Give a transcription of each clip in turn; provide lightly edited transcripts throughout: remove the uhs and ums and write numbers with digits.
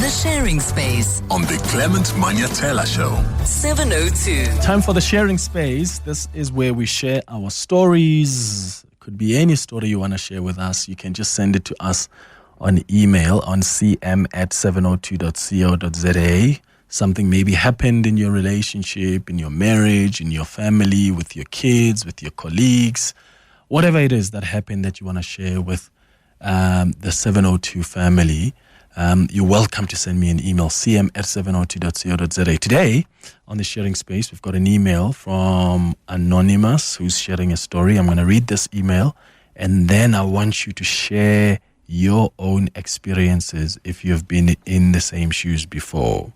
The Sharing Space on the Clement Manyathela Show. 702. Time for the Sharing Space. This is where we share our stories. It could be any story you want to share with us. You can just send it to us on email on cm@702.co.za. Something maybe happened in your relationship, in your marriage, in your family, with your kids, with your colleagues. Whatever it is that happened that you want to share with the 702 family. You're welcome to send me an email, cm@702.co.za. Today, on the Sharing Space, we've got an email from Anonymous who's sharing a story. I'm going to read this email, and then I want you to share your own experiences if you've been in the same shoes before.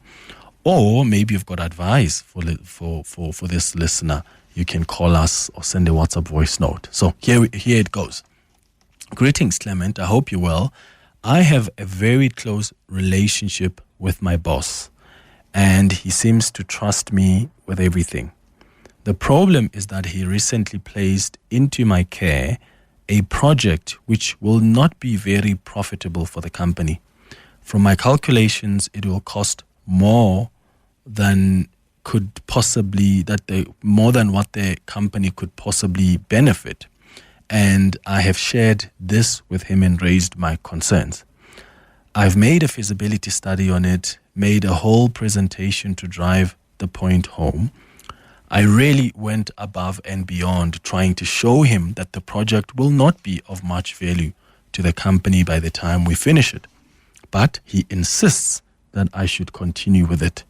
Or maybe you've got advice for this listener. You can call us or send a WhatsApp voice note. So here it goes. Greetings, Clement. I hope you're well. I have a very close relationship with my boss, and he seems to trust me with everything. The problem is that he recently placed into my care a project which will not be very profitable for the company. From my calculations, it will cost more than what the company could possibly benefit. And I have shared this with him and raised my concerns. I've made a feasibility study on it, made a whole presentation to drive the point home. I really went above and beyond trying to show him that the project will not be of much value to the company by the time we finish it. But he insists that I should continue with it.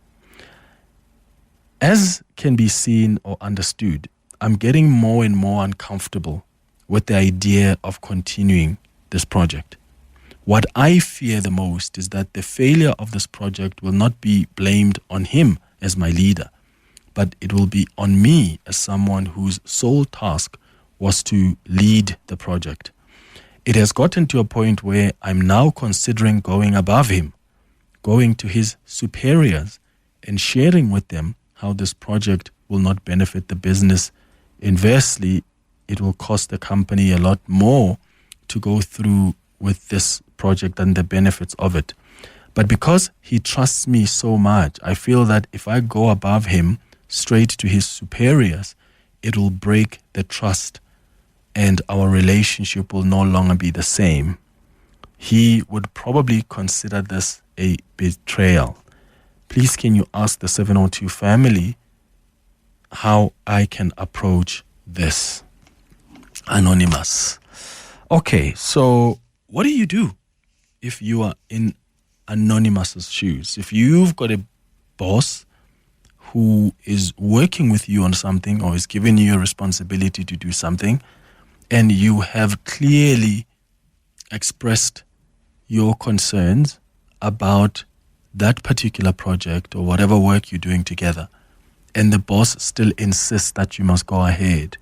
As can be seen or understood, I'm getting more and more uncomfortable with the idea of continuing this project. What I fear the most is that the failure of this project will not be blamed on him as my leader, but it will be on me as someone whose sole task was to lead the project. It has gotten to a point where I'm now considering going above him, going to his superiors and sharing with them how this project will not benefit the business. Inversely, it will cost the company a lot more to go through with this project than the benefits of it. But because he trusts me so much, I feel that if I go above him straight to his superiors, it will break the trust and our relationship will no longer be the same. He would probably consider this a betrayal. Please, can you ask the 702 family how I can approach this? Anonymous. Okay, so what do you do if you are in Anonymous's shoes? If you've got a boss who is working with you on something or is giving you a responsibility to do something, and you have clearly expressed your concerns about that particular project or whatever work you're doing together, and the boss still insists that you must go ahead,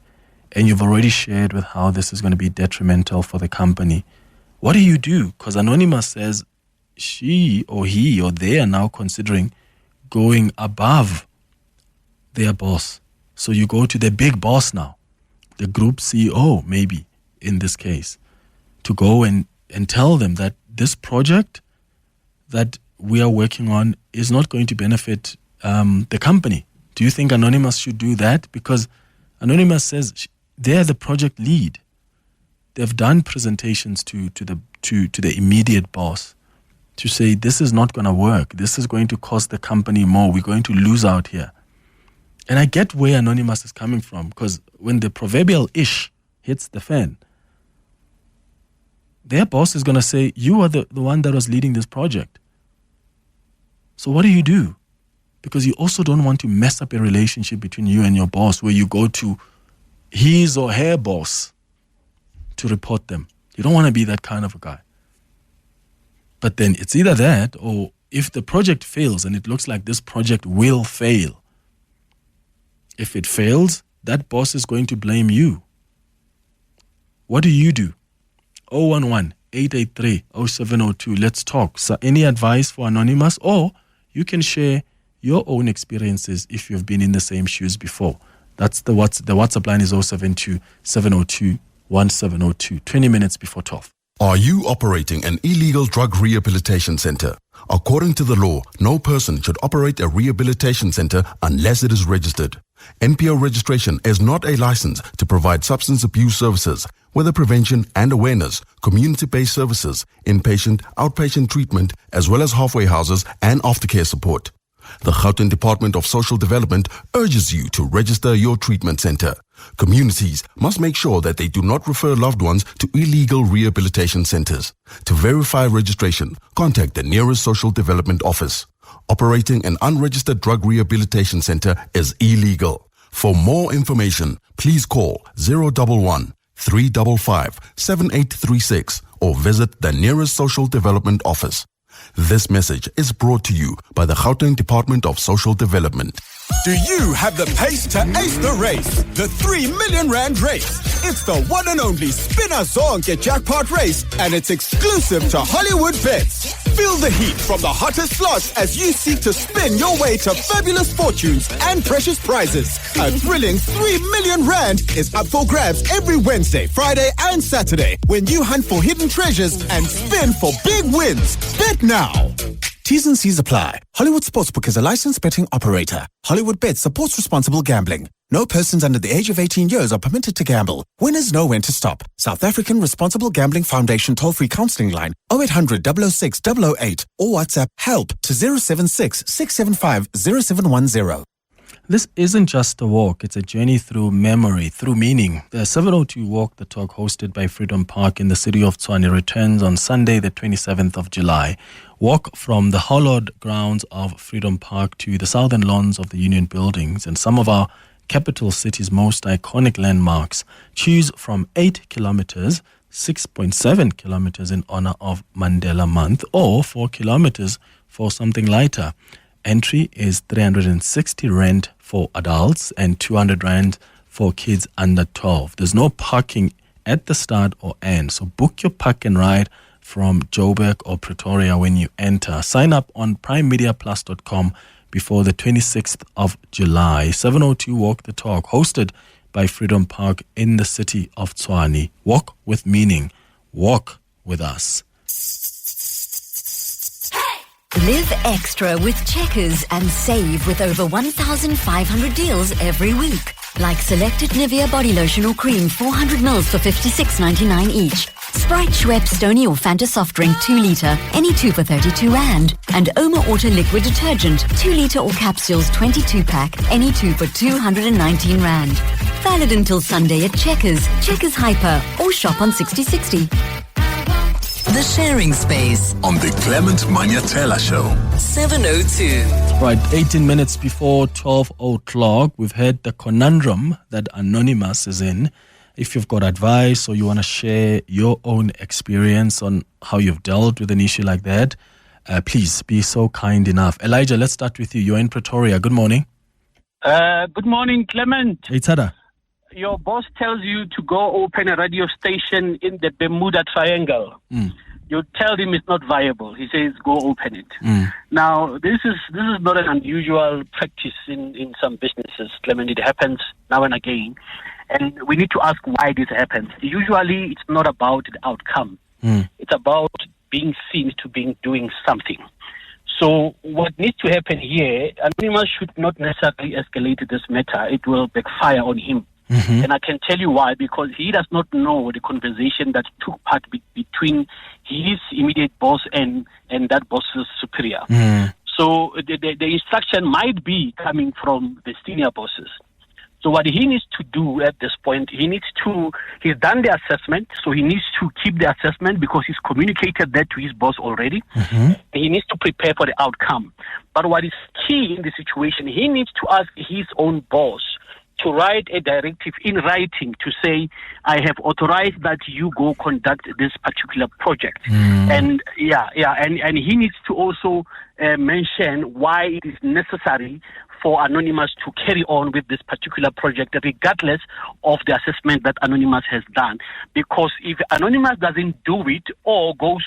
and you've already shared with how this is going to be detrimental for the company, what do you do? Because Anonymous says she or he or they are now considering going above their boss. So you go to the big boss now, the group CEO maybe in this case, to go and tell them that this project that we are working on is not going to benefit the company. Do you think Anonymous should do that? Because Anonymous says they're the project lead. They've done presentations to the immediate boss to say this is not going to work. This is going to cost the company more. We're going to lose out here. And I get where Anonymous is coming from, because when the proverbial ish hits the fan, their boss is going to say, you are the one that was leading this project. So what do you do? Because you also don't want to mess up a relationship between you and your boss where you go to his or her boss to report them. You don't want to be that kind of a guy. But then it's either that, or if the project fails, and it looks like this project will fail, if it fails, that boss is going to blame you. What do you do? 011-883-0702. Let's talk. So any advice for Anonymous? Or you can share your own experiences if you've been in the same shoes before. That's the WhatsApp line is 072-702-1702. 20 minutes before 12. Are you operating an illegal drug rehabilitation center? According to the law, no person should operate a rehabilitation center unless it is registered. NPO registration is not a license to provide substance abuse services, whether prevention and awareness, community-based services, inpatient, outpatient treatment, as well as halfway houses and aftercare support. The Gauteng Department of Social Development urges you to register your treatment center. Communities must make sure that they do not refer loved ones to illegal rehabilitation centers. To verify registration, contact the nearest social development office. Operating an unregistered drug rehabilitation center is illegal. For more information, please call 011 355 7836 or visit the nearest social development office. This message is brought to you by the Gauteng Department of Social Development. Do you have the pace to ace the race? The 3 million rand race. It's the one and only Spinner Zonke jackpot race, and it's exclusive to Hollywood Bets. Feel the heat from the hottest slots as you seek to spin your way to fabulous fortunes and precious prizes. A thrilling 3 million rand is up for grabs every Wednesday, Friday, and Saturday when you hunt for hidden treasures and spin for big wins. Bet now. T's and C's apply. Hollywood Sportsbook is a licensed betting operator. Hollywood Bets supports responsible gambling. No persons under the age of 18 years are permitted to gamble. Winners know when to stop. South African Responsible Gambling Foundation toll-free counseling line 0800 006 008 or WhatsApp HELP to 076 675 0710. This isn't just a walk, it's a journey through memory, through meaning. The 702 Walk the Talk hosted by Freedom Park in the city of Tshwane returns on Sunday the 27th of July. Walk from the hallowed grounds of Freedom Park to the southern lawns of the Union Buildings and some of our capital city's most iconic landmarks. Choose from 8 kilometers, 6.7 kilometers in honor of Mandela Month, or 4 kilometers for something lighter. Entry is 360 rand for adults and 200 rand for kids under 12. There's no parking at the start or end, so book your park and ride from Joburg or Pretoria when you enter. Sign up on primemediaplus.com before the 26th of July. 702 Walk the Talk, hosted by Freedom Park in the city of Tshwane. Walk with meaning. Walk with us. Live extra with Checkers and save with over 1,500 deals every week. Like selected Nivea body lotion or cream 400 mils for 56.99 each. Sprite, Schweppes, Stoney or Fanta soft drink 2 litre, any 2 for 32 rand. And Oma Auto liquid detergent 2 litre or capsules 22 pack, any 2 for 219 rand. Valid until Sunday at Checkers, Checkers Hyper or shop on 6060. The Sharing Space On the Clement Manyathela Show. 702. Right, 18 minutes before 12 o'clock, we've heard the conundrum that Anonymous is in. If you've got advice or you want to share your own experience on how you've dealt with an issue like that, please be so kind enough. Elijah, let's start with you. You're in Pretoria. Good morning. Good morning, Clement. Hey, Tada. Your boss tells you to go open a radio station in the Bermuda Triangle. You tell him it's not viable. He says, go open it. Now, this is not an unusual practice in some businesses, Clement. It happens now and again. And we need to ask why this happens. Usually, it's not about the outcome. It's about being seen to be doing something. So what needs to happen here, Anonymous should not necessarily escalate this matter. It will backfire on him. And I can tell you why, because he does not know the conversation that took part between his immediate boss and that boss's superior. So the instruction might be coming from the senior bosses. So what he needs to do at this point, he's done the assessment, so he needs to keep the assessment because he's communicated that to his boss already. He needs to prepare for the outcome. But what is key in the situation, he needs to ask his own boss to write a directive in writing to say, I have authorized that you go conduct this particular project. And and he needs to also mention why it is necessary for Anonymous to carry on with this particular project, regardless of the assessment that Anonymous has done. Because if Anonymous doesn't do it or goes,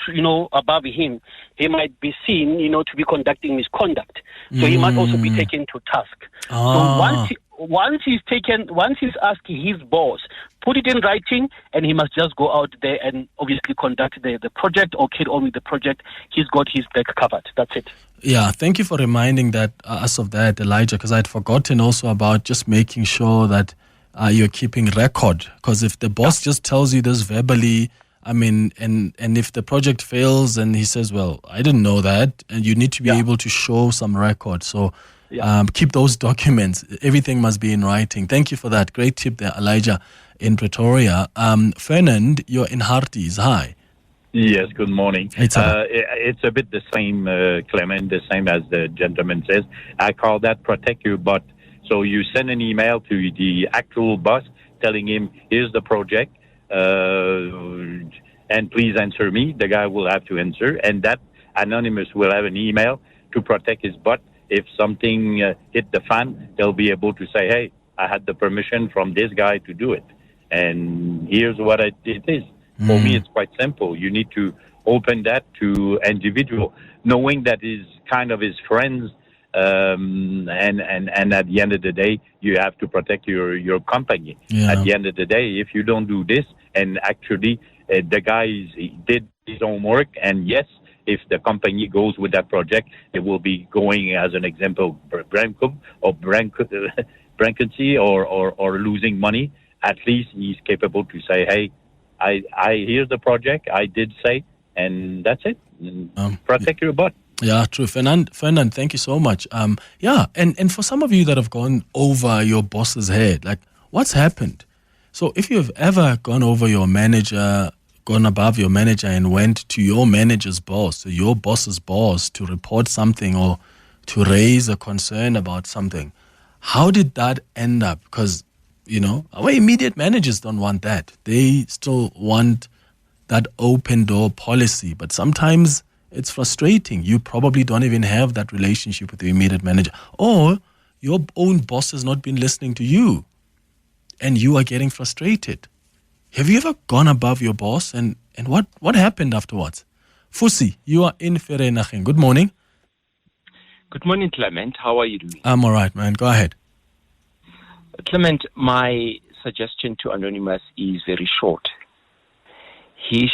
above him, he might be seen, to be conducting misconduct. So he must also be taken to task. So once he's asked his boss, put it in writing, and he must just go out there and obviously conduct the project or carry on with the project. He's got his back covered. That's it. Yeah, thank you for reminding us of that, Elijah, because I'd forgotten also about just making sure that you're keeping record. Because if the boss just tells you this verbally, I mean, and if the project fails and he says, well, I didn't know that, and you need to be able to show some record. So keep those documents. Everything must be in writing. Thank you for that. Great tip there, Elijah, in Pretoria. Fernand, you're in Harties. Hi. Yes, good morning. It's a bit the same, Clement, the same as the gentleman says. I call that protect your butt. So you send an email to the actual boss telling him, here's the project, and please answer me. The guy will have to answer, and that anonymous will have an email to protect his butt. If something hit the fan, they'll be able to say, hey, I had the permission from this guy to do it, and here's what it is. For me, it's quite simple. You need to open that to individual, knowing that is kind of his friends, and at the end of the day, you have to protect your company. Yeah. At the end of the day, if you don't do this, and actually the guy did his homework, and yes, if the company goes with that project, it will be going, as an example, bankruptcy or losing money. At least he's capable to say, hey, I hear the project, I did say, and that's it. Protect your butt. Yeah, true. Fernand, thank you so much. And for some of you that have gone over your boss's head, like, what's happened? So if you've ever gone over your manager, gone above your manager and went to your manager's boss, or your boss's boss, to report something or to raise a concern about something, how did that end up? Because our immediate managers don't want that. They still want that open door policy. But sometimes it's frustrating. You probably don't even have that relationship with your immediate manager. Or your own boss has not been listening to you and you are getting frustrated. Have you ever gone above your boss? And what happened afterwards? Fusi, you are in Vereeniging. Good morning. Good morning, Clement. How are you doing? I'm all right, man. Go ahead. Clement, my suggestion to Anonymous is very short. He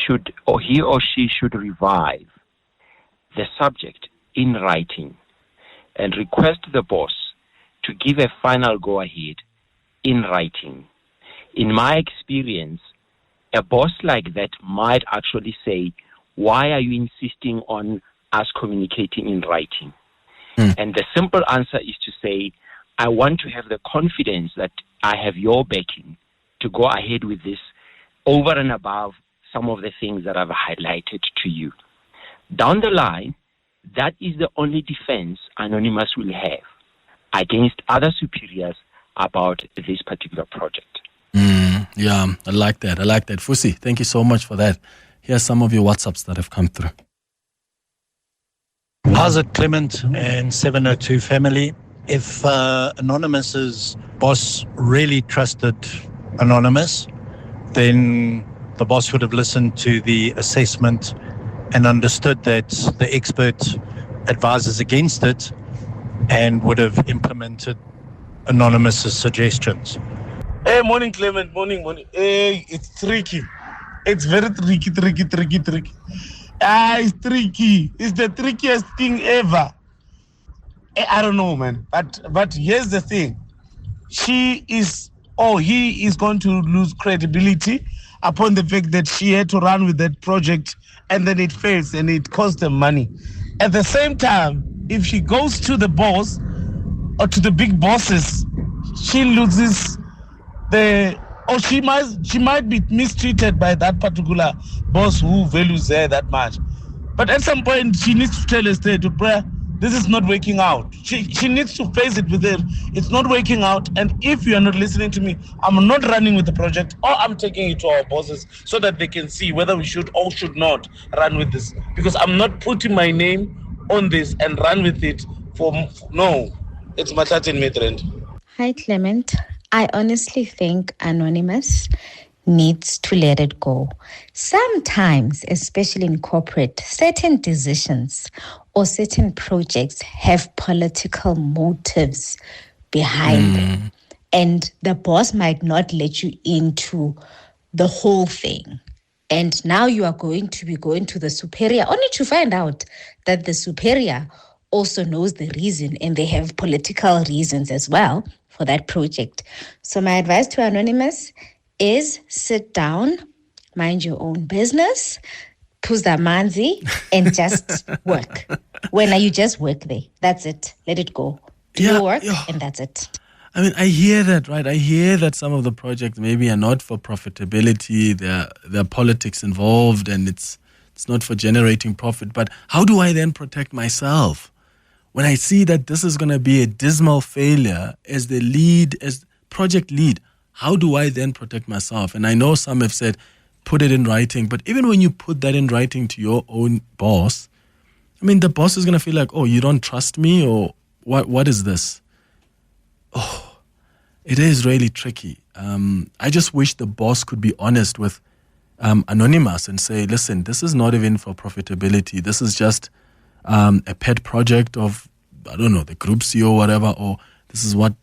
or she should revive the subject in writing and request the boss to give a final go-ahead in writing. In my experience, a boss like that might actually say, why are you insisting on us communicating in writing? And the simple answer is to say, I want to have the confidence that I have your backing to go ahead with this over and above some of the things that I've highlighted to you. Down the line, that is the only defense Anonymous will have against other superiors about this particular project. Yeah, I like that. Fusi, thank you so much for that. Here are some of your WhatsApps that have come through. How's it, Clement and 702 family? If Anonymous's boss really trusted Anonymous, then the boss would have listened to the assessment and understood that the expert advises against it and would have implemented Anonymous's suggestions. Hey, morning, Clement. Morning. Hey, it's tricky. It's very tricky. It's tricky. It's the trickiest thing ever. I don't know, man. But here's the thing. He is going to lose credibility upon the fact that she had to run with that project and then it fails and it costs them money. At the same time, if she goes to the boss or to the big bosses, she loses she might be mistreated by that particular boss who values her that much. But at some point, she needs to tell her straight to prayer, this is not working out. She needs to face it with her. It's not working out. And if you are not listening to me, I'm not running with the project, or I'm taking it to our bosses so that they can see whether we should or should not run with this. Because I'm not putting my name on this and run with it no. It's Matatin Midrand. Hi, Clement. I honestly think Anonymous needs to let it go. Sometimes, especially in corporate, certain decisions or certain projects have political motives behind them. and the boss might not let you into the whole thing. And now you are going to be going to the superior, only to find out that the superior also knows the reason, and they have political reasons as well for that project. So my advice to Anonymous is sit down, mind your own business, puza manzi, and just work. When you just work there, that's it. Let it go. Do your work, and that's it. I mean, I hear that, right? I hear that some of the projects maybe are not for profitability. There are politics involved, and it's not for generating profit. But how do I then protect myself when I see that this is going to be a dismal failure as the lead, as project lead? How do I then protect myself? And I know some have said, put it in writing. But even when you put that in writing to your own boss, I mean, the boss is going to feel like, oh, you don't trust me, or what is this? Oh, it is really tricky. I just wish the boss could be honest with Anonymous and say, listen, this is not even for profitability. This is just a pet project of, I don't know, the group CEO or whatever, or this is what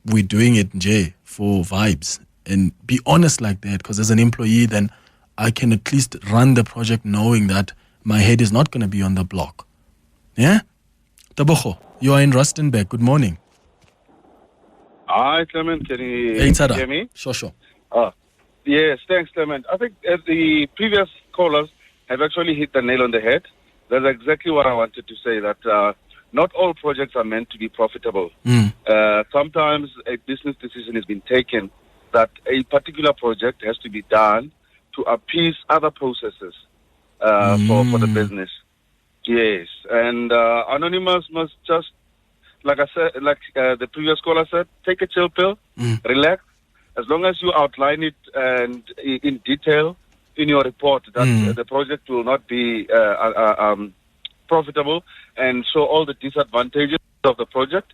we're doing it, Jay, for vibes. And be honest like that, because as an employee, then I can at least run the project knowing that my head is not going to be on the block. Yeah? Tabogo, you are in Rustenburg. Good morning. Hi, Clement. Can you hear me? Sure. Yes, thanks, Clement. I think the previous callers have actually hit the nail on the head. That's exactly what I wanted to say, that not all projects are meant to be profitable. Sometimes a business decision has been taken that a particular project has to be done to appease other processes for the business. Yes, and Anonymous must just, like I said, the previous caller said, take a chill pill, relax. As long as you outline it and in detail in your report that the project will not be profitable and show all the disadvantages of the project,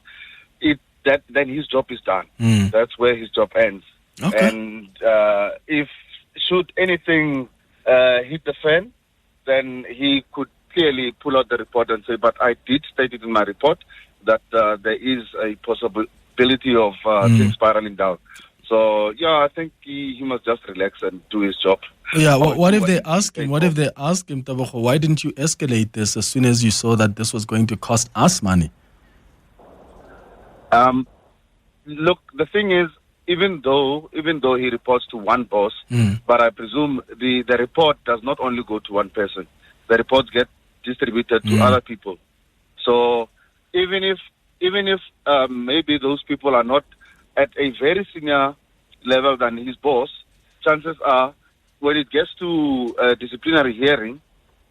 then his job is done. That's where his job ends. Okay. And if should anything hit the fan, then he could clearly pull out the report and say, but I did state it in my report that there is a possibility of things spiraling down. So, I think he must just relax and do his job. Yeah, what if they ask him, Tabogo, why didn't you escalate this as soon as you saw that this was going to cost us money? Look, the thing is, even though he reports to one boss, but I presume the report does not only go to one person. The reports get distributed to other people. So even if maybe those people are not at a very senior level than his boss, chances are when it gets to a disciplinary hearing,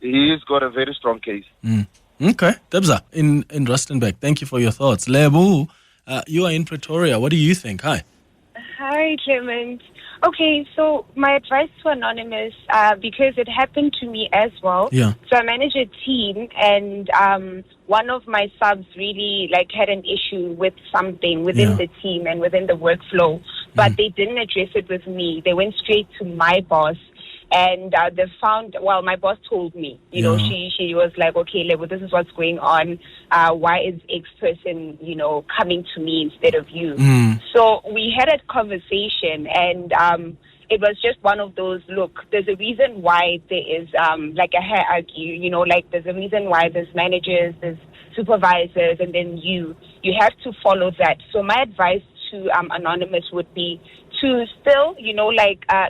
he's got a very strong case. Okay. Debza, in Rustenburg, thank you for your thoughts. Lebu, you are in Pretoria. What do you think? Hi. Hi, Clement. Okay, so my advice to Anonymous, because it happened to me as well. Yeah. So I manage a team, and one of my subs really had an issue with something within the team and within the workflow, but they didn't address it with me. They went straight to my boss. And they found, my boss told me, she was like, okay, Lebo, this is what's going on. Why is X person, coming to me instead of you? So we had a conversation, and it was just one of those, look, there's a reason why there is a hierarchy, there's a reason why there's managers, there's supervisors, and then you have to follow that. So my advice to Anonymous would be to still,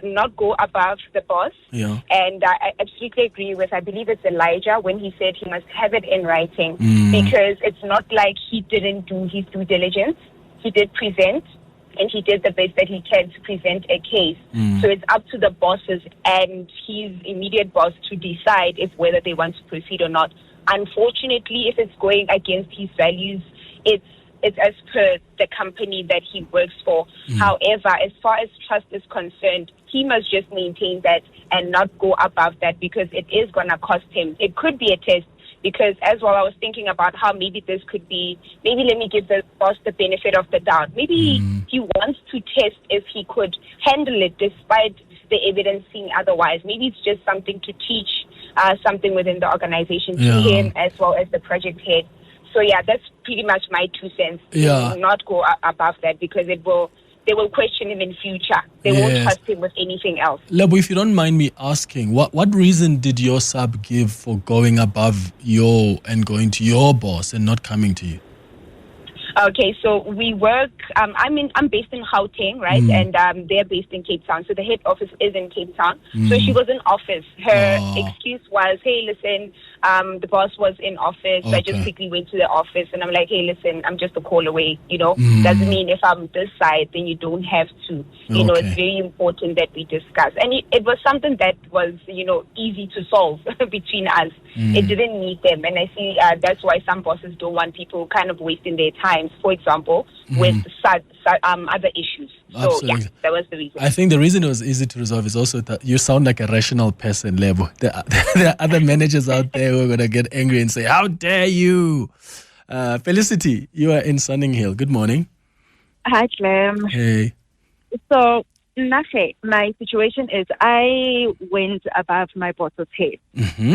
not go above the boss. Yeah. And I absolutely agree with, I believe it's Elijah, when he said he must have it in writing, because it's not like he didn't do his due diligence. He did present, and he did the best that he can to present a case. So it's up to the bosses and his immediate boss to decide whether they want to proceed or not. Unfortunately, if it's going against his values, it's as per the company that he works for. However, as far as trust is concerned, he must just maintain that and not go above that, because it is going to cost him. It could be a test, because as well I was thinking about how maybe this could be, maybe let me give the boss the benefit of the doubt. Maybe he wants to test if he could handle it despite the evidence saying otherwise. Maybe it's just something to teach something within the organization to him as well as the project head. So that's pretty much my 2 cents. Yeah. Do not go above that, because it will they will question him in future. They won't trust him with anything else. Lebo, if you don't mind me asking, what reason did your sub give for going above and going to your boss and not coming to you? Okay, so we work. I'm based in Gauteng, right? And they're based in Cape Town. So the head office is in Cape Town. So she was in office. Her excuse was, "Hey, listen, the boss was in office. So I just quickly went to the office." And I'm like, "Hey, listen, I'm just a call away. Doesn't mean if I'm this side, then you don't have to. It's very important that we discuss." And it was something that was, easy to solve between us. It didn't need them, and I see that's why some bosses don't want people kind of wasting their time. For example, with other issues. So, yeah, that was the reason. I think the reason it was easy to resolve is also that you sound like a rational person, Lebo. There are other managers out there who are going to get angry and say, "How dare you?" Felicity, you are in Sunning Hill. Good morning. Hi, Clem. Hey. So, Nafe, my situation is I went above my boss's head.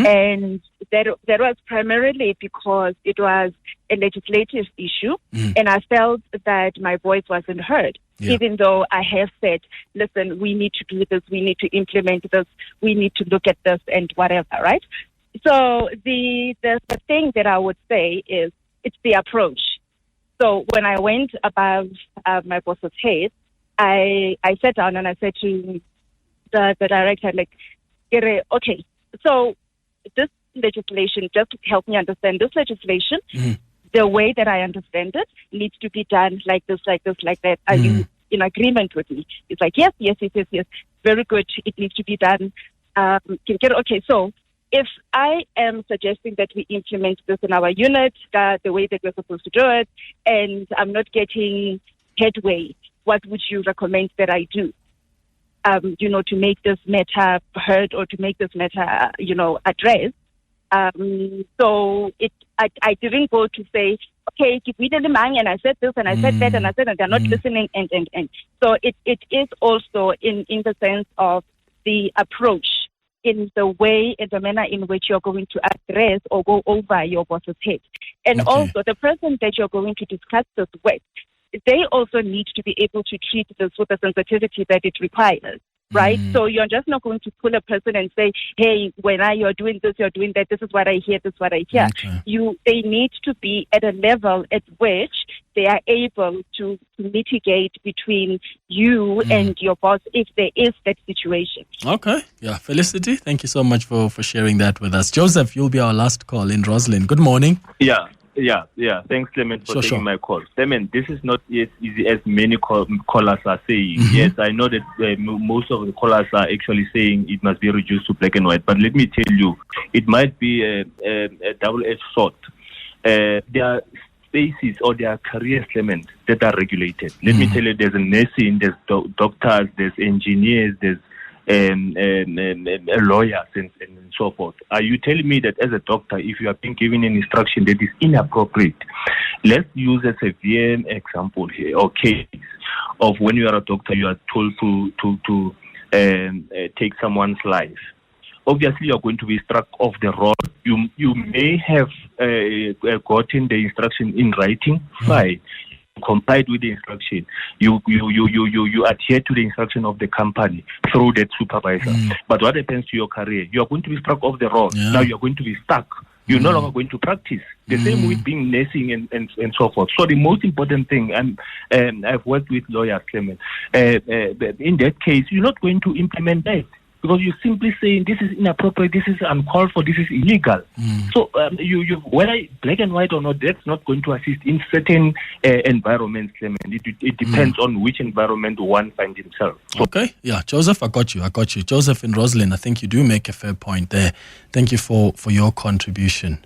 And that was primarily because it was a legislative issue, and I felt that my voice wasn't heard, even though I have said, listen, we need to do this, we need to implement this, we need to look at this and whatever, right? So the thing that I would say is it's the approach. So when I went above my boss's head, I sat down and I said to the director, like, okay, so this legislation, just to help me understand this legislation, the way that I understand it needs to be done like this, like this, like that. Are you in agreement with me? It's like, yes. Very good. It needs to be done. Okay, so if I am suggesting that we implement this in our unit, the way that we're supposed to do it, and I'm not getting headway, what would you recommend that I do? To make this matter heard or to make this matter, addressed. So I didn't go to say, okay, give me the demand, and I said this and I said that and I said, and they're not listening, and. So it is also in the sense of the approach, in the way, in the manner in which you're going to address or go over your boss's head. And also the person that you're going to discuss this with, they also need to be able to treat this with the sensitivity that it requires, right? So you're just not going to pull a person and say, hey, when you're doing this, you're doing that, this is what I hear, this is what I hear. They need to be at a level at which they are able to mitigate between you and your boss if there is that situation. Okay. Yeah. Felicity, thank you so much for sharing that with us. Joseph, you'll be our last call in Roslyn. Good morning. Yeah. Thanks, Clement, for taking my call. Clement, this is not as easy as many callers are saying. Yes, I know that most of the callers are actually saying it must be reduced to black and white. But let me tell you, it might be a double-edged sword. There are spaces or there are careers, Clement, that are regulated. Let me tell you, there's nursing, there's doctors, there's engineers, there's lawyers and so forth. Are you telling me that as a doctor, if you are being given an instruction that is inappropriate, let's use a severe example here, or case of when you are a doctor, you are told to take someone's life. Obviously, you are going to be struck off the road. You may have gotten the instruction in writing, fine. Complied with the instruction, you adhere to the instruction of the company through that supervisor. But what happens to your career? You are going to be struck off the road. Now you are going to be stuck. You're no longer going to practice. The same with being nursing and so forth. So the most important thing, and I've worked with lawyers, Clement, in that case, you're not going to implement that. Because you're simply saying this is inappropriate, this is uncalled for, this is illegal. So you whether black and white or not, that's not going to assist in certain environments, Clement. It depends on which environment one finds himself. So, okay, yeah, Joseph, I got you. Joseph in Roslyn, I think you do make a fair point there. Thank you for your contribution.